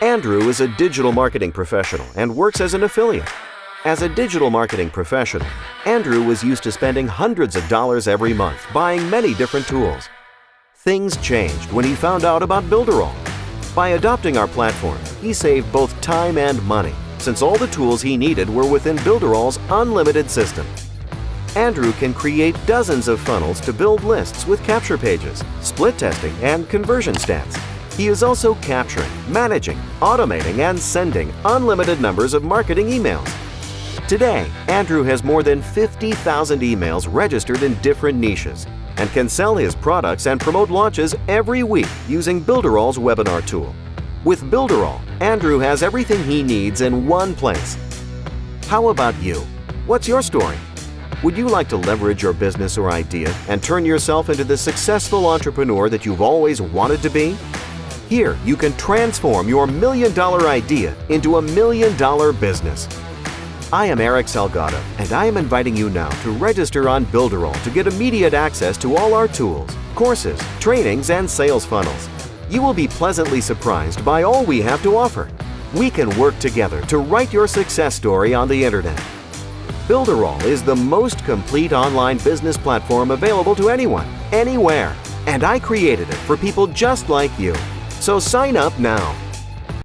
Andrew is a digital marketing professional and works as an affiliate. As a digital marketing professional, Andrew was used to spending hundreds of dollars every month buying many different tools. Things changed when he found out about Builderall. By adopting our platform, he saved both time and money, since all the tools he needed were within Builderall's unlimited system. Andrew can create dozens of funnels to build lists with capture pages, split testing, and conversion stats. He is also capturing, managing, automating, and sending unlimited numbers of marketing emails. Today, Andrew has more than 50,000 emails registered in different niches and can sell his products and promote launches every week using Builderall's webinar tool. With Builderall, Andrew has everything he needs in one place. How about you? What's your story? Would you like to leverage your business or idea and turn yourself into the successful entrepreneur that you've always wanted to be? Here, you can transform your million-dollar idea into a million-dollar business. I am Eric Salgado, and I am inviting you now to register on Builderall to get immediate access to all our tools, courses, trainings, and sales funnels. You will be pleasantly surprised by all we have to offer. We can work together to write your success story on the internet. Builderall is the most complete online business platform available to anyone, anywhere, and I created it for people just like you. So sign up now.